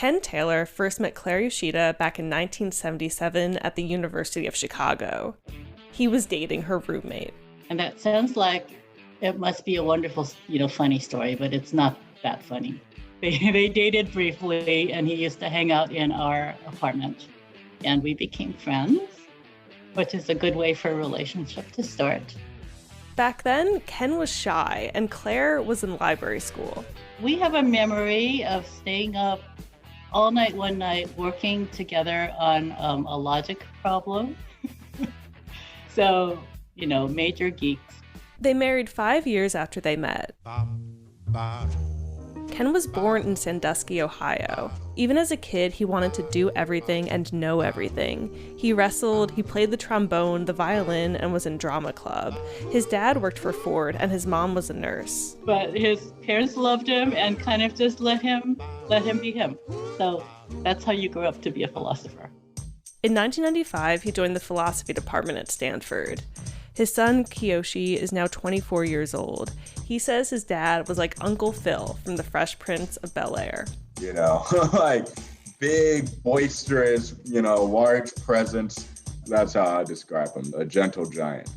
Ken Taylor first met Claire Yoshida back in 1977 at the University of Chicago. He was dating her roommate. And that sounds like it must be a wonderful, funny story, but it's not that funny. They dated briefly, and he used to hang out in our apartment. And we became friends, which is a good way for a relationship to start. Back then, Ken was shy, and Claire was in library school. We have a memory of staying up all night one night, working together on a logic problem. So, major geeks. They married 5 years after they met. Ken was born in Sandusky, Ohio. Even as a kid, he wanted to do everything and know everything. He wrestled, he played the trombone, the violin, and was in drama club. His dad worked for Ford, and his mom was a nurse. But his parents loved him and kind of just let him be him. So that's how you grow up to be a philosopher. In 1995, he joined the philosophy department at Stanford. His son, Kiyoshi, is now 24 years old. He says his dad was like Uncle Phil from The Fresh Prince of Bel-Air. Like big, boisterous, large presence. That's how I describe him, a gentle giant.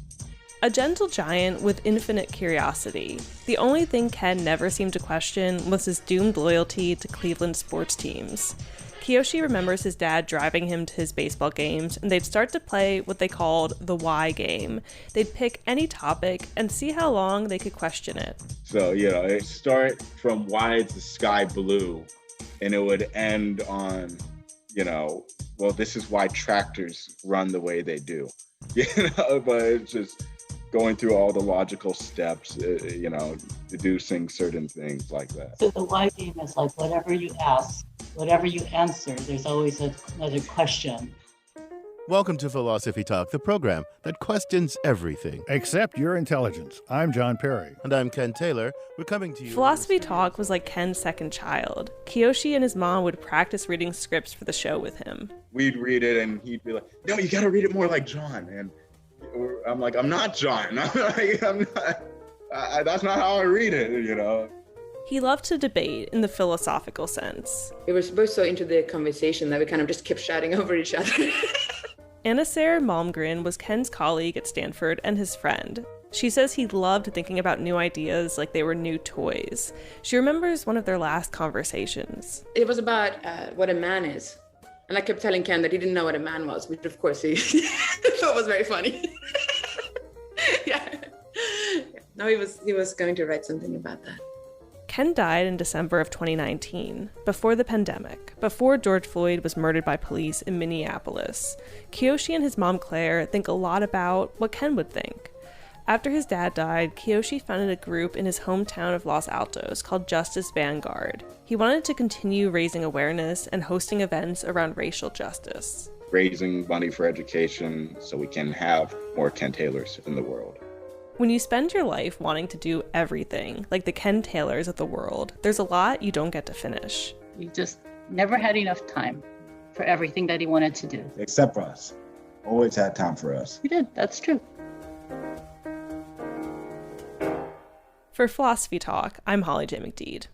A gentle giant with infinite curiosity. The only thing Ken never seemed to question was his doomed loyalty to Cleveland sports teams. Kiyoshi remembers his dad driving him to his baseball games, and they'd start to play what they called the why game. They'd pick any topic and see how long they could question it. So, it start from why is the sky blue? And it would end on, well, this is why tractors run the way they do. But it's just going through all the logical steps, deducing certain things like that. So the why game is like whatever you ask, whatever you answer, there's always another question. Welcome to Philosophy Talk, the program that questions everything. Except your intelligence. I'm John Perry. And I'm Ken Taylor. We're coming to you. Philosophy Talk was like Ken's second child. Kiyoshi and his mom would practice reading scripts for the show with him. We'd read it and he'd be like, no, you got to read it more like John. And I'm like, I'm not John. I'm not. That's not how I read it, He loved to debate in the philosophical sense. We were both so into the conversation that we kind of just kept shouting over each other. Anna Sarah Malmgren was Ken's colleague at Stanford and his friend. She says he loved thinking about new ideas like they were new toys. She remembers one of their last conversations. It was about what a man is. And I kept telling Ken that he didn't know what a man was, which of course he thought was very funny. Yeah. No, he was going to write something about that. Ken died in December of 2019, before the pandemic, before George Floyd was murdered by police in Minneapolis. Kiyoshi and his mom Claire think a lot about what Ken would think. After his dad died, Kiyoshi founded a group in his hometown of Los Altos called Justice Vanguard. He wanted to continue raising awareness and hosting events around racial justice. Raising money for education so we can have more Ken Taylors in the world. When you spend your life wanting to do everything, like the Ken Taylors of the world, there's a lot you don't get to finish. He just never had enough time for everything that he wanted to do. Except for us. Always had time for us. He did, that's true. For Philosophy Talk, I'm Holly J. McDeed.